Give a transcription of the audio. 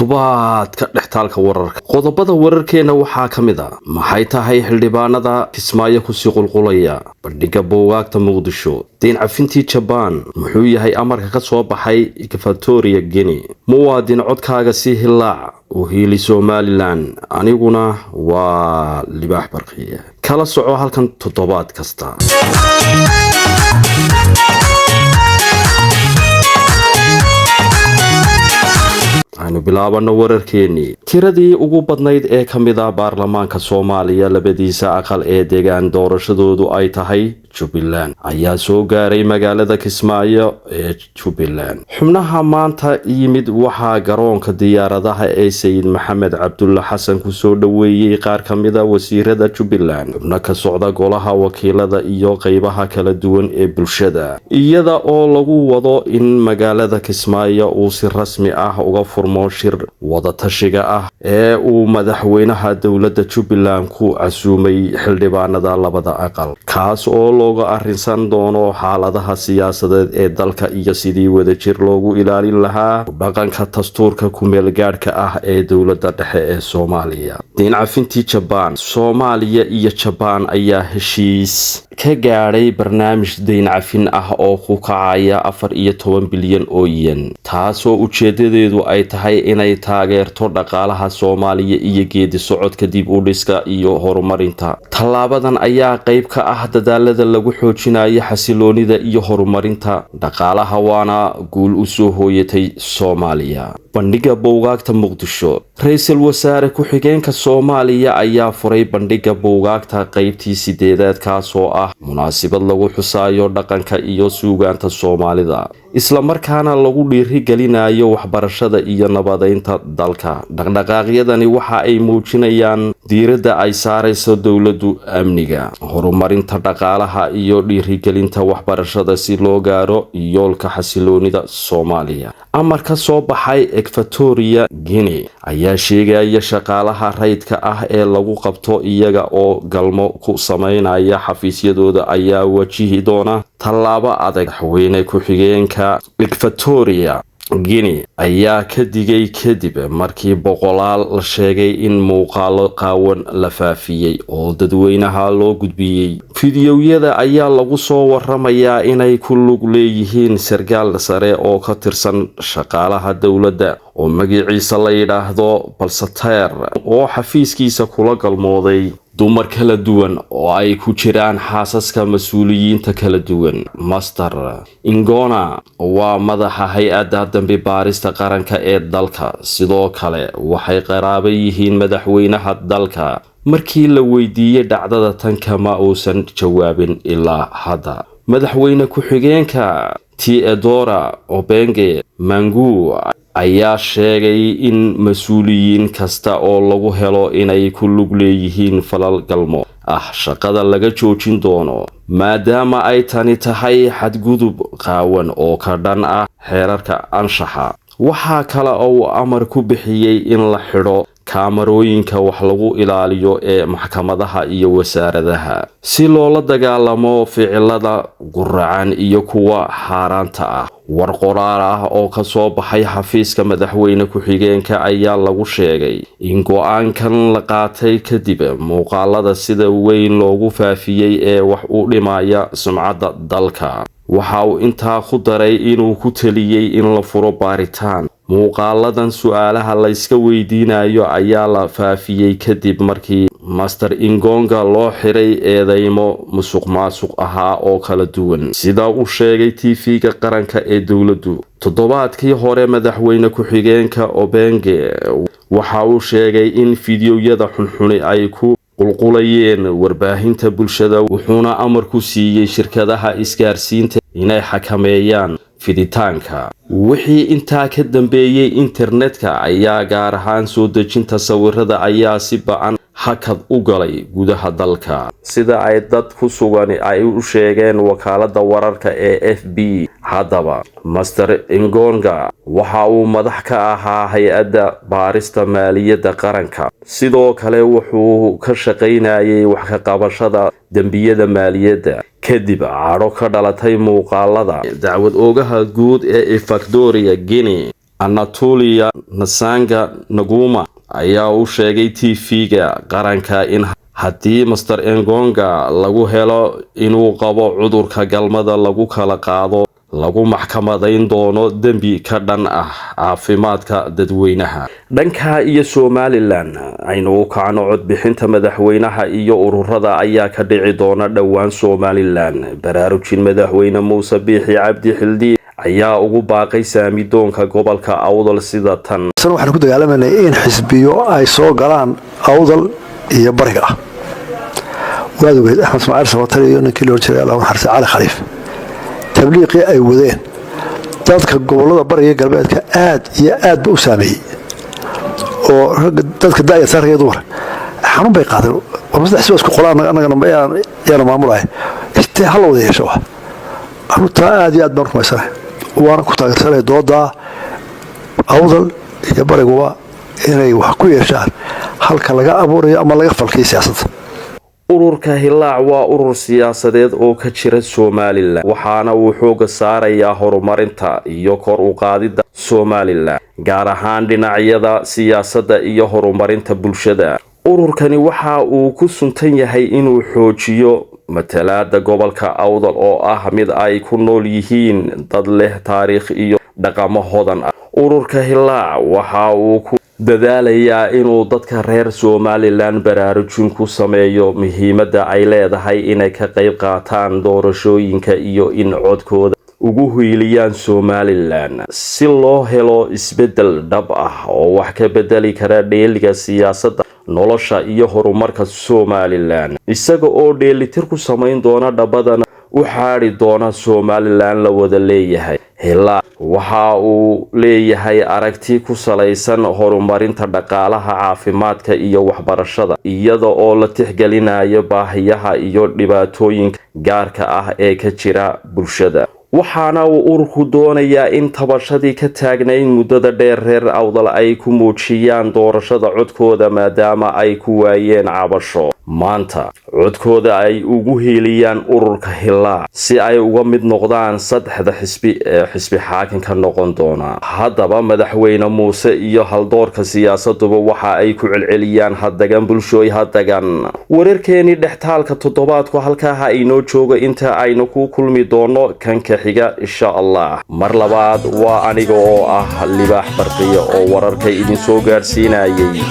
toddobaadka dhextaalka wararka qodobada wararkeena waxaa ka mid ah maxay tahay xildhibaanada Kismaayo ku sii qulqulaya bandhiga buugaagta Muqdisho diin cafintii Japan muxuu yahay amarka ka soo baxay Equatorial Guinea muwaadin codkaaga si hilaac oo hiili Somaliland aniguna waa libaax barqiye kala soco halkan toddobaad kasta aynu bilaabano wararkeeni tiradii ugu badnayd ee kamid ah baarlamaanka Soomaaliya labadiisa aqal ee deegaan doorashadoodu ay tahay Jubaland ayaa soo gaaray magaalada Kismaayo ee Jubaland xubnaha maanta yimid waxaa garoonka diyaaradaha ee Sayid Maxamed Cabdulla Xasan ku soo dhaweeyay qaar kamid ah wasiirada Jubaland xubno ka socda golaha wakiilada iyo qaybaha kala duwan ee bulshada iyada oo lagu wado in magaalada Kismaayo uu si rasmi ah uga furmo shir wada tashiga ah ee uu madaxweynaha dawladda Jubaland ku casuumay xildhibaanada labada aqal kaas oo looga arrinsan doono xaaladaha siyaasadeed ee dalka iyo sidii wadajir loogu ilaalin lahaa dhaqanka dastuurka ku meel gaadhka ah ee dawladda dhexe ee Soomaaliya diin cafintii Japan Soomaaliya iyo Japan ayaa heshiis ka gaadhay barnaamij diin cafin ah oo ku kacaya 14 bilyan oo yen taasoo ujeedadeedu ay tahay inay taageerto dhaqaalaha Soomaaliya iyo geedi socodka dib u dhiska iyo horumarinta talaabadan ayaa qayb ka ah dadaalada lagu xoojinayo xasiloonida iyo horumarinta dhaqaalaha waana guul u soo hooyatay Soomaaliya bandhiga buugaagta Muqdisho ra'iisul wasaare ku-xigeenka Soomaaliya ayaa furay bandhiga buugaagta qaybtii 8aad kaas oo ah munaasabad lagu xusaayo dhaqanka iyo suugaanta Soomaalida isla markaana lagu dhiirigelinayo waxbarashada iyo nabadeynta dalka dhaqdhaqaaqyadani waxa ay muujinayaan diiradda ay saarayso dawladdu amniga horumarinta dhaqaalaha iyo dhiirigelinta waxbarashada si loo gaaro yoolka xasiloonida Soomaaliya amarka soo baxay Equatorial Guinea ayaa sheegaya shaqaalaha rayidka ah ee lagu qabto iyaga oo galmo ku sameynaya xafiisyadooda ayaa wajihi doona tallaabo adag madaxweyne ku-xigeenka Equatorial Guinea ayaa ka digay kadib markii boqolaal la sheegay in muuqaalo qaawan la faafiyay oo dadweynaha loo gudbiyay fiidiyowyada ayaa lagu soo waramayaa inay ku lug leeyihiin sargaal sare oo ka tirsan shaqaalaha dawladda oo magaciisa la yiraahdo Balsater oo xafiiskiisa kula galmooday dumar kala duwan oo ay ku jiraan xaasaska mas'uuliyiinta kala duwan Master Ingona waa madaxa hay'adda dambi baarista qaranka ee dalka sidoo kale waxay qaraabo yihiin madaxweynaha dalka markii la weydiiyay dhacdada tan kama uusan jawaabin ilaa hadda madaxweyne ku-xigeenka Theodora Obiang Mangu ayaa sheegay in mas'uuliyiin kasta oo lagu helo inay ku lug leeyihiin falal galmo ah shaqada laga joojin doono maadaama ay tani tahay xadgudub qaawan oo ka dhan ah xeerarka anshaxa waxa kale oo amar ku bixiyay in la xidho kaamarooyinka wax lagu ilaaliyo ee maxkamadaha iyo wasaaradaha si loola dagaalamo ficilada guracan iyo kuwa xaaraanta ah war qoraal ah oo ka soo baxay xafiiska madaxweyne ku-xigeenka ayaa lagu sheegay in go'aankan la qaatay kadib muuqaalada sida weyn loogu faafiyay ee wax u dhimaya sumcadda dalka waxa uu intaa ku daray inuu ku taliyay in la furo baaritaan muuqaaladan su'aalaha la iska weydiinayo ayaa la faafiyay kadib markii Master Ingonga loo xiray eedeymo musuqmaasuq ahaa oo kala duwan sida uu sheegay TV-ga qaranka ee dawladdu toddobaadkii hore madaxweyne ku-xigeenka Obiang waxa uu sheegay in fiidiyowyada xunxuni ay ku qulqulayeen warbaahinta bulshada wuxuuna amar ku siiyay shirkadaha isgaarsiinta inay xakameeyaan fiditaanka wixii intaa ka dambeeyay internetka ayaa gaar ahaan soo dejinta sawirada ayaa si ba'an hakad u galay gudaha dalka sida ay dad ku sugan ay u sheegeen wakaaladda wararka ee FB haddaba Master Ingonga waxa uu madax ka ahaa hay'adda baarista maaliyadda qaranka sidoo kale wuxuu ka shaqaynayay wax ka qabashada dambiyada maaliyadda kadib cadho ka dhalatay muuqaalada dacwad oogaha guud ee Equatorial Guinea Anatolia Nasanga Naguma ayaa u sheegay TV-ga qaranka in haddii Mr Engonga lagu helo inuu qabo cudurka galmada lagu kala qaado lagu maxkamadayn doono dembi ka dhan ah caafimaadka dadweynaha. Dhanka iyo Somaliland aynu kacno codbixinta madaxweynaha iyo ururada ayaa ka dhici doona dhawaan Somaliland. Baraarujin madaxweyne Muuse Biixi Cabdi Xildhiid ayaa ugu baaqay saamidoonka gobolka Awdal sida tan. waxaan ku dagaalamayay in xisbiyo ay soo galaan Awdal iyo bariga ah. waadweed Axmed Ismaaciil Sabatar iyo ninkii loo jiray Allah xarsi Cali Khaliif tabliiqi ay wadeen dadka gobolada bariga galbeedka aad iyo aad u saameeyay oo dadka daaya sarreedu war xarun bay qaadeen wabada xisbiga isku qolaan anaga yaan maamulay inta hal wada yeesho aruta aad iyo aad baan rumaysanay waana ku taageersanay dooda Awdal iyo bariga inay wax ku yeeshaan halka laga abuurayo ama laga falkay siyaasadda. ururka Hilaac waa urur siyaasadeed oo ka jira Somaliland waxaana uu xooga saarayaa horumarinta iyo kor u qaadida Somaliland gaar ahaan dhinacyada siyaasadda iyo horumarinta bulshada. ururkani waxa uu ku suntan yahay inuu xoojiyo matalaadda gobolka Awdal oo ah mid ay ku nool yihiin dad leh taariikh iyo dhaqamo hodan ah. ururka Hilaac waxa uu ku dadaalayaa inuu dadka reer Somaliland baraarujin ku sameeyo muhiimadda ay leedahay inay ka qayb qaataan doorashooyinka iyo in codkooda ugu hiiliyaan Somaliland si loo helo isbedel dhab ah oo wax ka bedeli kara dheeliga siyaasadda nolosha iyo horumarka Somaliland isaga oo dheelitir ku sameyn doona dhabadana u xaari doona Somaliland la wada leeyahay. Hilaac waxa uu leeyahay aragti ku salaysan horumarinta dhaqaalaha caafimaadka iyo waxbarashada iyada oo la tixgelinayo baahiyaha iyo dhibaatooyinka gaarka ah ee ka jira bulshada. waxaana uu ururku doonayaa in tabashadii ka taagnayd muddada dheer reer Awdal ay ku muujiyaan doorashada codkooda maadaama ay ku waayeen cabasho. maanta codkooda ay ugu heeliyaan ururka Hilaac si ay uga mid noqdaan saddexda xisbi ee xisbi xaakinka noqon doona. haddaba madaxweyne Muuse iyo haldoorka siyaasaduba waxa ay ku celceliyaan hadagan bulshooy hadagan. wararkeeni dhextaalka toddobaadku halkaa inoo jooga inta aynu ku kulmi doono kanka xiga insha Allah. mar labaad waa aniga oo ah Libaax Barqiye oo wararka idin soo gaarsiinayay.